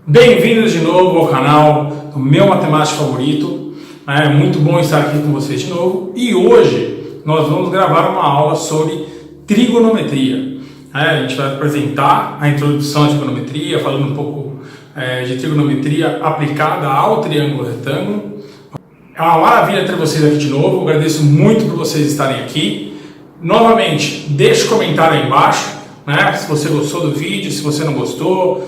Bem-vindos de novo ao canal do meu matemático favorito. É muito bom estar aqui com vocês de novo. E hoje nós vamos gravar uma aula sobre trigonometria. A gente vai apresentar a introdução à trigonometria, falando um pouco de trigonometria aplicada ao triângulo retângulo. É uma maravilha ter vocês aqui de novo. Eu agradeço muito por vocês estarem aqui. Novamente, deixe um comentário aí embaixo, se você gostou do vídeo, se você não gostou,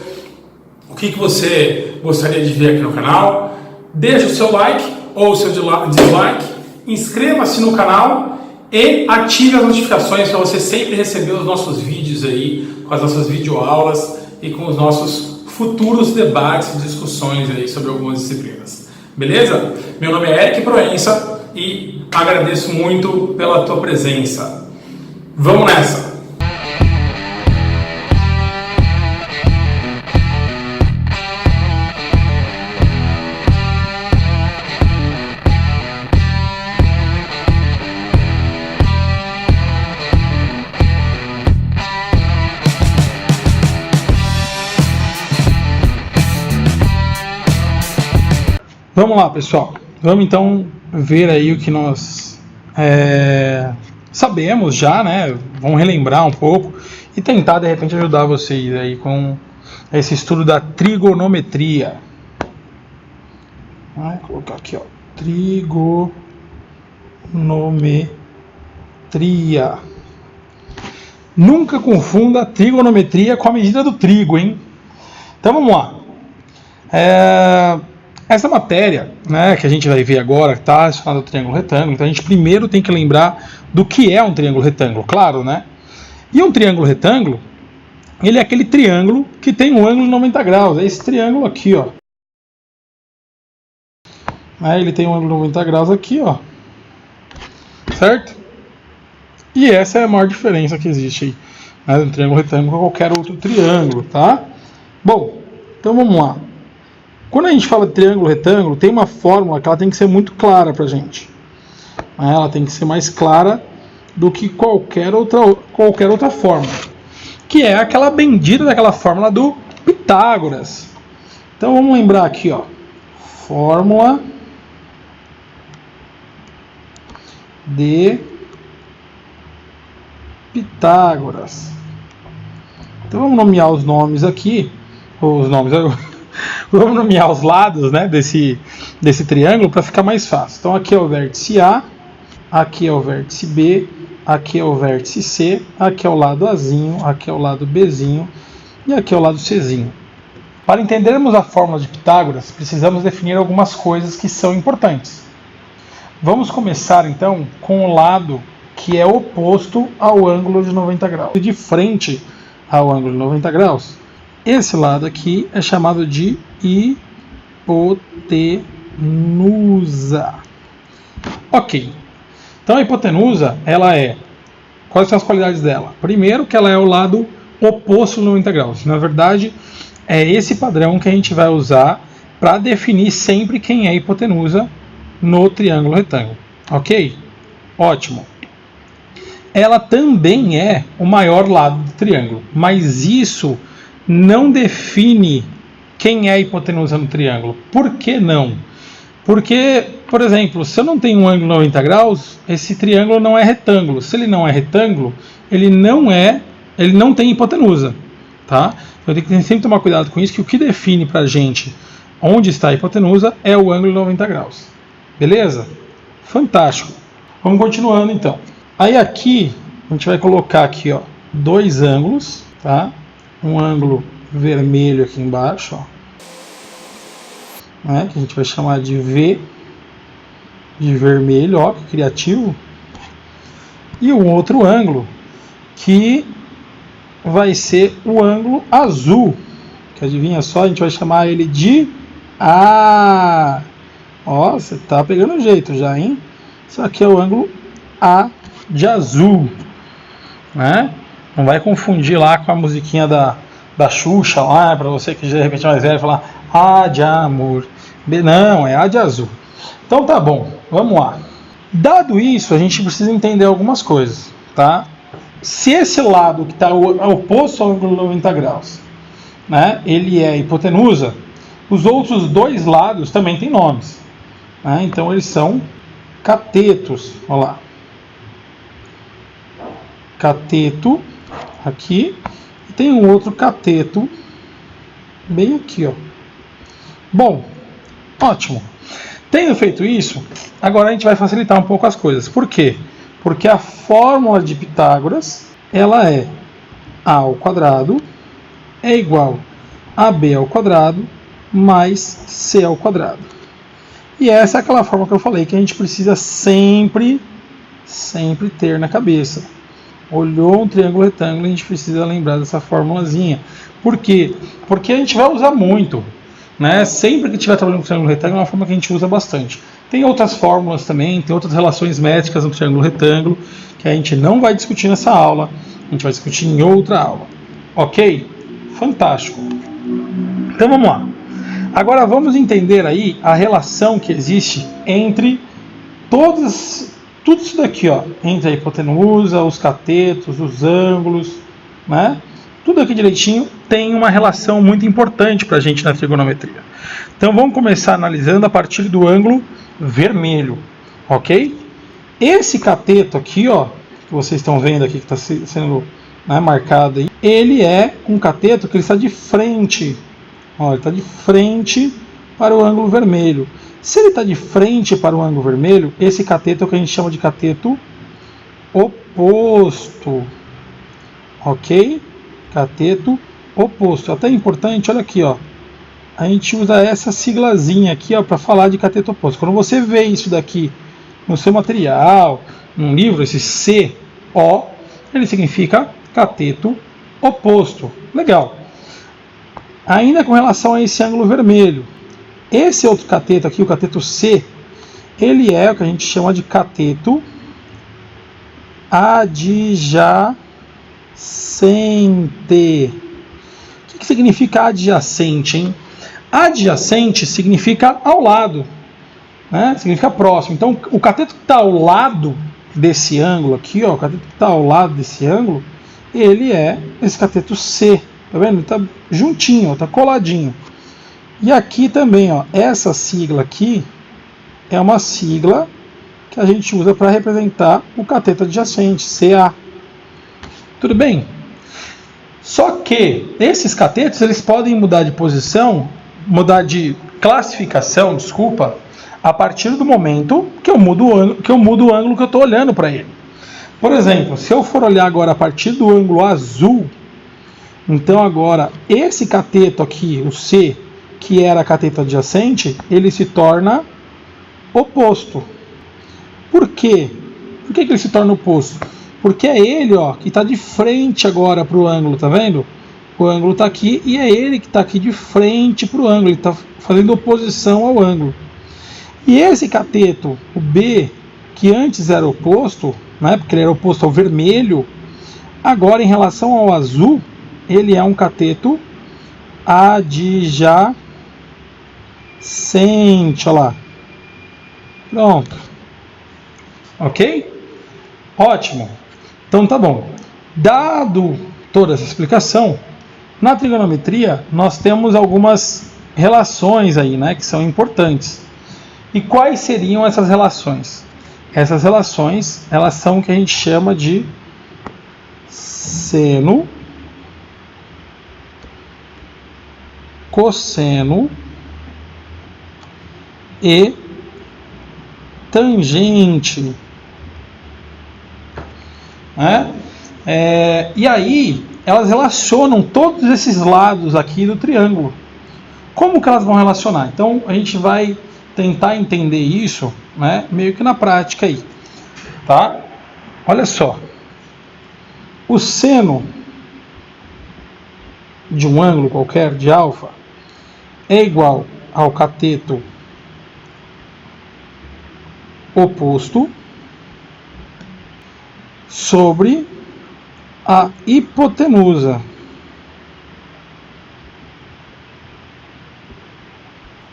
o que você gostaria de ver aqui no canal. Deixe o seu like ou o seu dislike, inscreva-se no canal e ative as notificações para você sempre receber os nossos vídeos aí, com as nossas videoaulas e com os nossos futuros debates e discussões aí sobre algumas disciplinas. Beleza? Meu nome é Eric Proença e agradeço muito pela tua presença. Vamos nessa! Vamos lá, pessoal. Vamos então ver aí o que nós sabemos já, Vamos relembrar um pouco e tentar de repente ajudar vocês aí com esse estudo da trigonometria. Vou colocar aqui, ó, trigonometria. Nunca confunda trigonometria com a medida do trigo, hein? Então vamos lá. Essa matéria, que a gente vai ver agora, está chamada triângulo retângulo. Então a gente primeiro tem que lembrar do que é um triângulo retângulo, claro, E um triângulo retângulo, ele é aquele triângulo que tem um ângulo de 90 graus. É esse triângulo aqui, ó. Ele tem um ângulo de 90 graus aqui, ó. Certo? E essa é a maior diferença que existe aí, um triângulo retângulo com qualquer outro triângulo, tá? Bom, então vamos lá. Quando a gente fala de triângulo retângulo, tem uma fórmula que ela tem que ser muito clara para a gente. Ela tem que ser mais clara do que qualquer outra fórmula, que é aquela bendita daquela fórmula do Pitágoras. Então vamos lembrar aqui, ó, fórmula de Pitágoras. Então vamos nomear os nomes aqui, vamos nomear os lados, desse triângulo para ficar mais fácil. Então aqui é o vértice A, aqui é o vértice B, aqui é o vértice C, aqui é o lado Azinho, aqui é o lado Bzinho e aqui é o lado Czinho. Para entendermos a fórmula de Pitágoras, precisamos definir algumas coisas que são importantes. Vamos começar então com o lado que é oposto ao ângulo de 90 graus. De frente ao ângulo de 90 graus, esse lado aqui é chamado de hipotenusa. Ok. Então a hipotenusa, quais são as qualidades dela? Primeiro, que ela é o lado oposto de 90 graus. Na verdade, é esse padrão que a gente vai usar para definir sempre quem é hipotenusa no triângulo retângulo. Ok? Ótimo. Ela também é o maior lado do triângulo, mas isso não define quem é a hipotenusa no triângulo. Por que não? Porque, por exemplo, se eu não tenho um ângulo de 90 graus, esse triângulo não é retângulo. Se ele não é retângulo, ele não tem hipotenusa, tá? Eu tenho que sempre tomar cuidado com isso, que o que define pra gente onde está a hipotenusa é o ângulo de 90 graus. Beleza? Fantástico. Vamos continuando então. Aí aqui, a gente vai colocar aqui, ó, dois ângulos, tá? Um ângulo vermelho aqui embaixo, ó, que a gente vai chamar de V de vermelho, ó, que criativo. E um outro ângulo que vai ser o ângulo azul, que adivinha só, a gente vai chamar ele de A. Ó, você tá pegando o jeito já, hein? Isso aqui é o ângulo A de azul, Não vai confundir lá com a musiquinha da Xuxa lá, para você que de repente é mais velho falar A de amor. Não, é A de azul. Então tá bom, vamos lá. Dado isso, a gente precisa entender algumas coisas, tá? Se esse lado que está oposto ao ângulo de 90 graus, ele é hipotenusa, Os outros dois lados também têm nomes, né? Então eles são catetos. Olha lá. Cateto aqui. E tem um outro cateto bem aqui, ó. Bom, ótimo. Tendo feito isso, agora a gente vai facilitar um pouco as coisas. Por quê? Porque a fórmula de Pitágoras, ela é a ao quadrado é igual a b ao quadrado mais c ao quadrado. E essa é aquela fórmula que eu falei que a gente precisa sempre ter na cabeça. Olhou um triângulo retângulo, a gente precisa lembrar dessa formulazinha. Por quê? Porque a gente vai usar muito, né? Sempre que estiver trabalhando com triângulo retângulo é uma fórmula que a gente usa bastante. Tem outras fórmulas também, tem outras relações métricas no triângulo retângulo que a gente não vai discutir nessa aula, a gente vai discutir em outra aula. Ok? Fantástico. Então vamos lá. Agora vamos entender aí a relação que existe entre tudo isso daqui, ó, entre a hipotenusa, os catetos, os ângulos, né? Tudo aqui direitinho tem uma relação muito importante para a gente na trigonometria. Então vamos começar analisando a partir do ângulo vermelho, ok? Esse cateto aqui, ó, que vocês estão vendo aqui, que está sendo, né, marcado aí, ele é um cateto que ele está de frente, ó, ele está de frente para o ângulo vermelho. Se ele está de frente para o ângulo vermelho, esse cateto é o que a gente chama de cateto oposto, ok? Cateto oposto. Até importante, olha aqui, ó. A gente usa essa siglazinha aqui, ó, para falar de cateto oposto. Quando você vê isso daqui no seu material, num livro, esse CO, ele significa cateto oposto. Legal. Ainda com relação a esse ângulo vermelho, esse outro cateto aqui, o cateto C, ele é o que a gente chama de cateto adjacente. O que significa adjacente, hein? Adjacente significa ao lado, né? Significa próximo. Então, o cateto que está ao lado desse ângulo aqui, ó, o cateto que está ao lado desse ângulo, ele é esse cateto C. Tá vendo? Ele está juntinho, está coladinho. E aqui também, ó, essa sigla aqui é uma sigla que a gente usa para representar o cateto adjacente, CA. Tudo bem? Só que esses catetos eles podem mudar de posição, mudar de classificação, desculpa, a partir do momento que eu mudo o ângulo que eu estou olhando para ele. Por exemplo, se eu for olhar agora a partir do ângulo azul, então agora esse cateto aqui, o C, que era cateto adjacente, ele se torna oposto. Por quê? Por que ele se torna oposto? Porque é ele, ó, que está de frente agora para o ângulo, tá vendo? O ângulo está aqui e é ele que está aqui de frente para o ângulo, ele está fazendo oposição ao ângulo. E esse cateto, o B, que antes era oposto, né, porque ele era oposto ao vermelho, agora em relação ao azul, ele é um cateto adjacente, olha lá. Pronto. Ok? Ótimo. Então tá bom. Dado toda essa explicação, na trigonometria nós temos algumas relações aí, né, que são importantes. E quais seriam essas relações? Essas relações, elas são o que a gente chama de seno, cosseno e tangente. Né? E aí, elas relacionam todos esses lados aqui do triângulo. Como que elas vão relacionar? Então, a gente vai tentar entender isso, né, meio que na prática aí. Tá? Olha só. O seno de um ângulo qualquer, de alfa, é igual ao cateto oposto sobre a hipotenusa.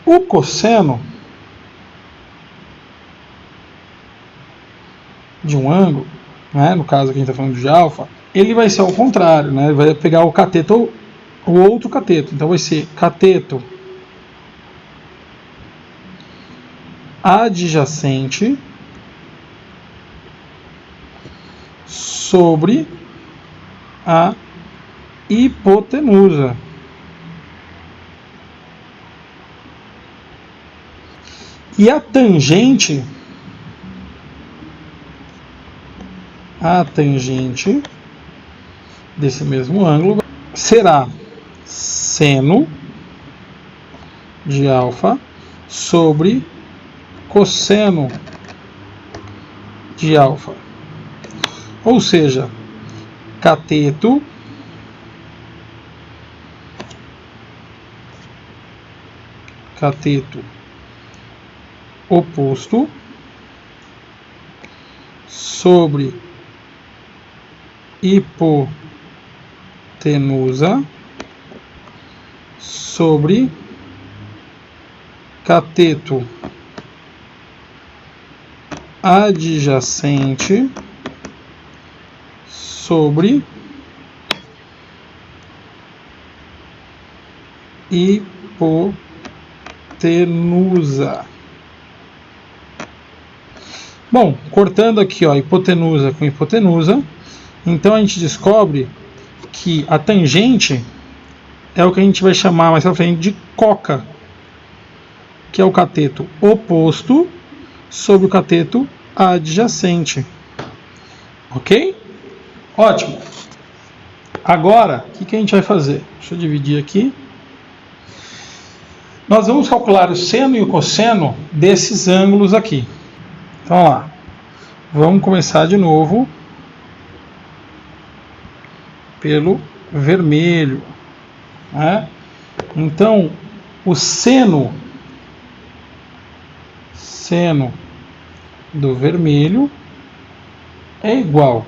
O cosseno de um ângulo, né, no caso aqui a gente está falando de alfa, ele vai ser ao contrário, né, ele vai pegar o cateto, o outro cateto. Então vai ser cateto adjacente sobre a hipotenusa. E a tangente desse mesmo ângulo será seno de alfa sobre cosseno de alfa. Ou seja, cateto oposto sobre hipotenusa sobre cateto adjacente sobre hipotenusa. Bom, cortando aqui, ó, hipotenusa com hipotenusa, então a gente descobre que a tangente é o que a gente vai chamar mais pra frente de coca, que é o cateto oposto sobre o cateto adjacente. Ok? Ótimo. Agora, o que a gente vai fazer? Deixa eu dividir aqui. Nós vamos calcular o seno e o cosseno desses ângulos aqui. Então, vamos lá. Vamos começar de novo pelo vermelho, né? Então, o seno do vermelho é igual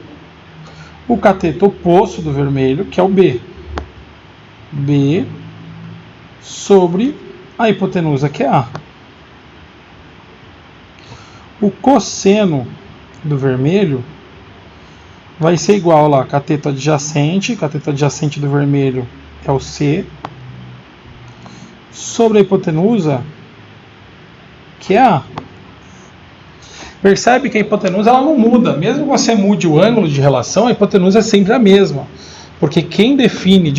o cateto oposto do vermelho, que é o B sobre a hipotenusa, que é A. O cosseno do vermelho vai ser igual lá, cateto adjacente do vermelho é o C, sobre a hipotenusa, que é A. Percebe que a hipotenusa ela não muda, mesmo que você mude o ângulo de relação, a hipotenusa é sempre a mesma, porque quem define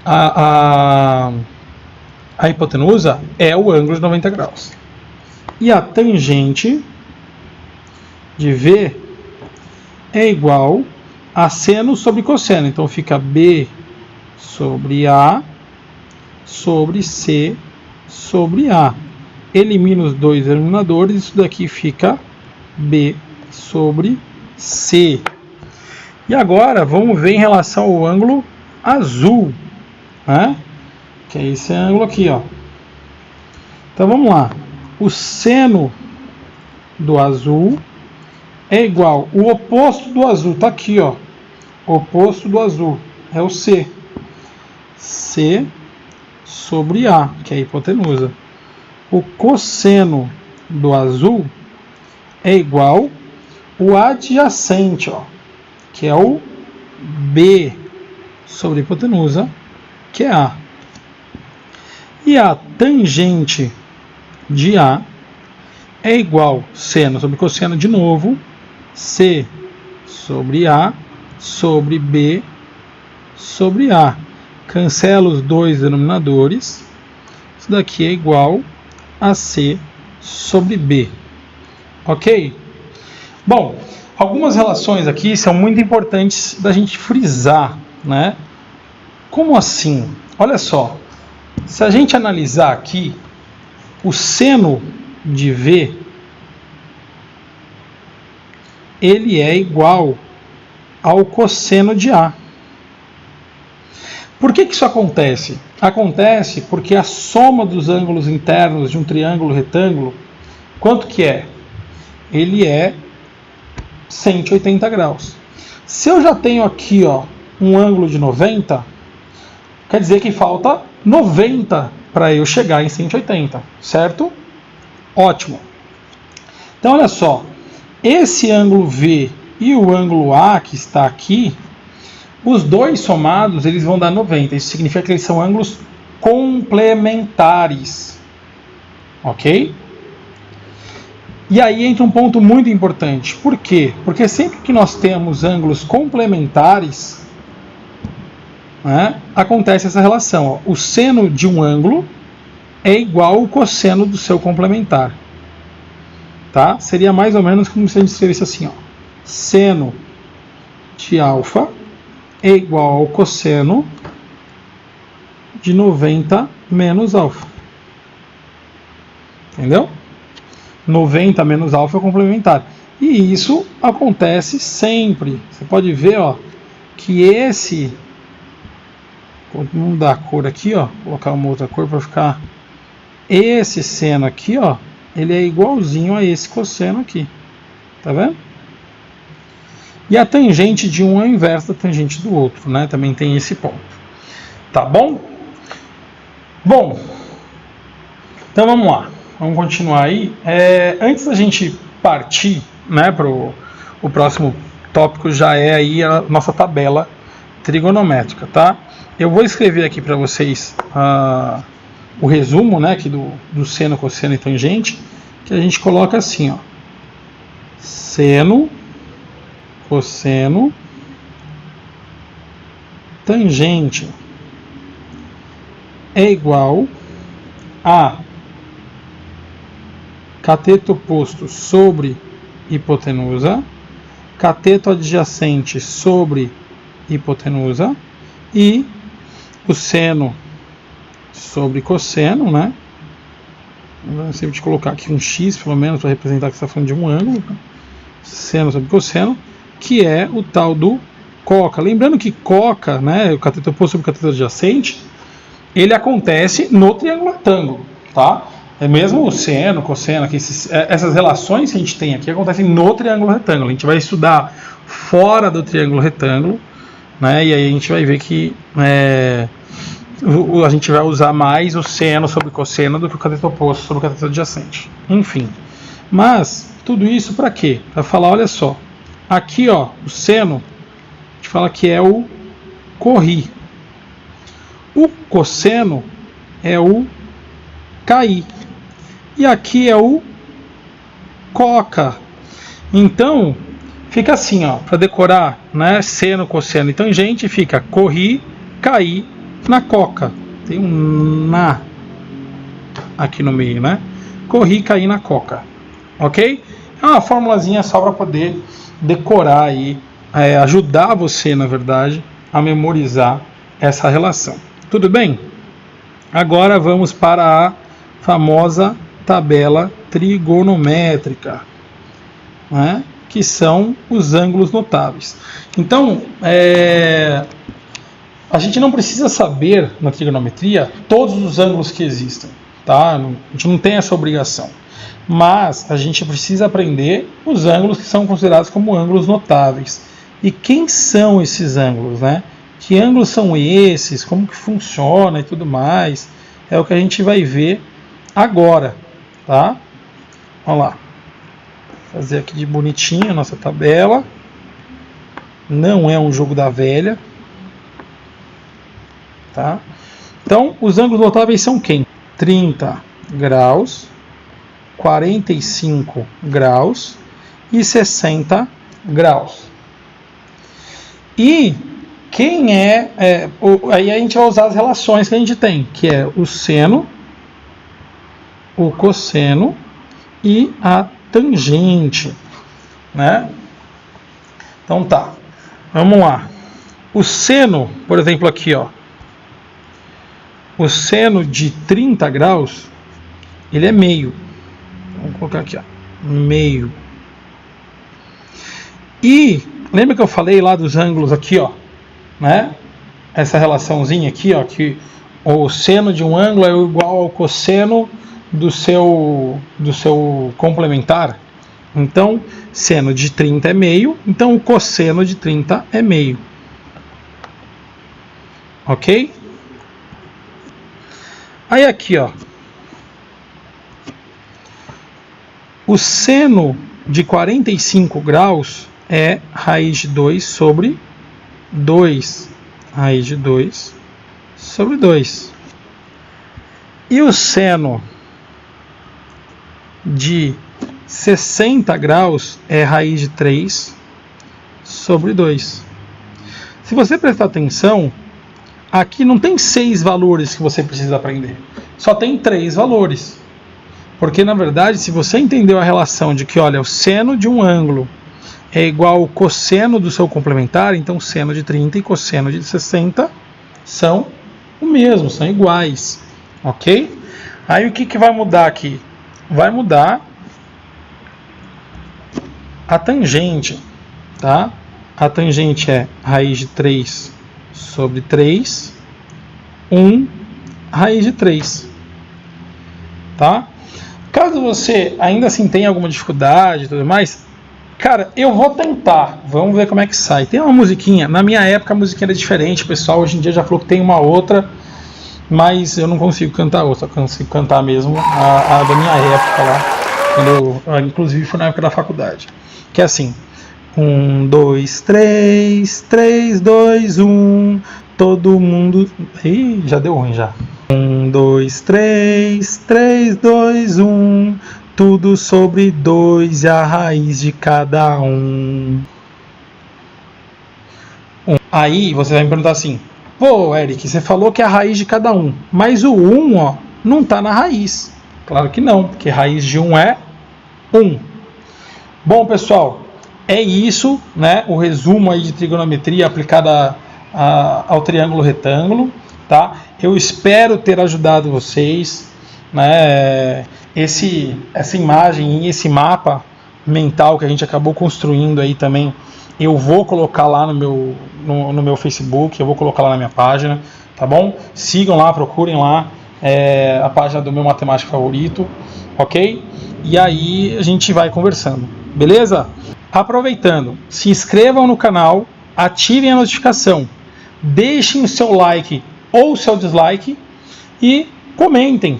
a hipotenusa é o ângulo de 90 graus. E a tangente de V é igual a seno sobre cosseno. Então fica B sobre A sobre C sobre A. Elimina os dois denominadores, isso daqui fica B sobre C. E agora vamos ver em relação ao ângulo azul, né? Que é esse ângulo aqui, ó. Então vamos lá. O seno do azul é igual, o oposto do azul está aqui, ó. O oposto do azul é o C. C sobre A, que é a hipotenusa. O cosseno do azul é igual o adjacente, ó, que é o B sobre a hipotenusa, que é A. E a tangente de A é igual seno sobre cosseno de novo, C sobre A sobre B sobre A. Cancela os dois denominadores. Isso daqui é igual a C sobre B. Ok? Bom, algumas relações aqui são muito importantes da gente frisar, né? Como assim? Olha só. Se a gente analisar aqui, o seno de V, ele é igual ao cosseno de A. Por que isso acontece? Acontece porque a soma dos ângulos internos de um triângulo retângulo, quanto que é? Ele é 180 graus. Se eu já tenho aqui, ó, um ângulo de 90, quer dizer que falta 90 para eu chegar em 180, certo? Ótimo. Então, olha só. Esse ângulo V e o ângulo A que está aqui, os dois somados, eles vão dar 90. Isso significa que eles são ângulos complementares. Ok? E aí entra um ponto muito importante. Por quê? Porque sempre que nós temos ângulos complementares, né, acontece essa relação. Ó. O seno de um ângulo é igual ao cosseno do seu complementar. Tá? Seria mais ou menos como se a gente escrevesse assim. Ó. Seno de alfa é igual ao cosseno de 90 menos alfa. Entendeu? 90 menos alfa é complementar. E isso acontece sempre. Você pode ver, ó, que esse... Vou mudar a cor aqui, ó, colocar uma outra cor para ficar... Esse seno aqui, ó, ele é igualzinho a esse cosseno aqui. Tá vendo? E a tangente de um é o inverso da tangente do outro, né? Também tem esse ponto. Tá bom? Bom, então vamos lá. Vamos continuar aí. Antes da gente partir, né, para o próximo tópico, já é aí a nossa tabela trigonométrica, tá? Eu vou escrever aqui para vocês o resumo, né, aqui do seno, cosseno e tangente, que a gente coloca assim, ó. Seno, cosseno, tangente é igual a cateto oposto sobre hipotenusa, cateto adjacente sobre hipotenusa e o seno sobre cosseno, né? Vamos sempre colocar aqui um x pelo menos para representar que está falando de um ângulo, seno sobre cosseno, que é o tal do coca. Lembrando que coca, né, o cateto oposto sobre cateto adjacente, ele acontece no triângulo retângulo, tá? É mesmo o seno, cosseno, aqui, essas relações que a gente tem aqui acontecem no triângulo retângulo. A gente vai estudar fora do triângulo retângulo, né? E aí a gente vai ver que a gente vai usar mais o seno sobre cosseno do que o cateto oposto sobre o cateto adjacente. Enfim. Mas tudo isso para quê? Para falar, olha só. Aqui, ó, o seno, a gente fala que é o corri. O cosseno é o caí. E aqui é o coca. Então, fica assim, ó, para decorar, né, seno, cosseno e tangente, fica corri, caí na coca. Tem um na aqui no meio, né? Corri, caí na coca. Ok? É uma formulazinha só para poder decorar aí, ajudar você, na verdade, a memorizar essa relação. Tudo bem? Agora vamos para a famosa tabela trigonométrica, né? Que são os ângulos notáveis. Então, a gente não precisa saber na trigonometria todos os ângulos que existem, tá? A gente não tem essa obrigação. Mas a gente precisa aprender os ângulos que são considerados como ângulos notáveis. E quem são esses ângulos, né? Que ângulos são esses? Como que funciona e tudo mais? É o que a gente vai ver agora, tá? Vamos lá. Vou fazer aqui de bonitinho a nossa tabela. Não é um jogo da velha. Tá? Então, os ângulos notáveis são quem? 30 graus, 45 graus e 60 graus. E quem aí a gente vai usar as relações que a gente tem, que é o seno, o cosseno e a tangente, né? Então tá, vamos lá. O seno, por exemplo, aqui, ó, o seno de 30 graus, ele é meio. Vamos colocar aqui, ó, meio. E lembra que eu falei lá dos ângulos aqui, ó, né? Essa relaçãozinha aqui, ó, que o seno de um ângulo é igual ao cosseno do seu complementar. Então, seno de 30 é meio, então o cosseno de 30 é meio. Ok? Aí aqui, ó, o seno de 45 graus é raiz de 2 sobre 2. Raiz de 2 sobre 2. E o seno de 60 graus é raiz de 3 sobre 2. Se você prestar atenção, aqui não tem 6 valores que você precisa aprender. Só tem 3 valores. Porque, na verdade, se você entendeu a relação de que, olha, o seno de um ângulo é igual ao cosseno do seu complementar, então seno de 30 e cosseno de 60 são o mesmo, são iguais. Ok? Aí o que vai mudar aqui? Vai mudar a tangente, tá? A tangente é raiz de 3 sobre 3, 1 raiz de 3, tá? Caso você ainda assim tenha alguma dificuldade e tudo mais, cara, eu vou tentar, vamos ver como é que sai. Tem uma musiquinha, na minha época a musiquinha era diferente, o pessoal hoje em dia já falou que tem uma outra, mas eu não consigo cantar outra, eu consigo cantar mesmo a da minha época lá, quando eu, inclusive foi na época da faculdade, que é assim: 1, 2, 3, 3, 2, 1, todo mundo... Ih, já deu ruim já. 1, 2, 3, 3, 2, 1, tudo sobre 2 e a raiz de cada um. Aí você vai me perguntar assim: pô, Eric, você falou que é a raiz de cada um, mas o 1, ó, não está na raiz. Claro que não, porque raiz de 1 é 1. Bom, pessoal, é isso, né? O resumo aí de trigonometria aplicada ao triângulo retângulo, tá? Eu espero ter ajudado vocês, né? Essa imagem e esse mapa mental que a gente acabou construindo aí também, eu vou colocar lá no meu Facebook, eu vou colocar lá na minha página, tá bom? Sigam lá, procurem lá a página do meu matemático favorito, ok? E aí a gente vai conversando, beleza? Aproveitando, se inscrevam no canal, ativem a notificação, deixem o seu like ou o seu dislike e comentem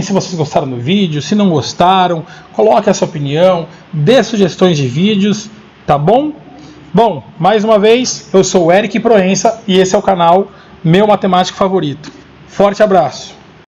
se vocês gostaram do vídeo, se não gostaram, coloquem a sua opinião, dê sugestões de vídeos, tá bom? Bom, mais uma vez, eu sou o Eric Proença e esse é o canal Meu Matemático Favorito. Forte abraço!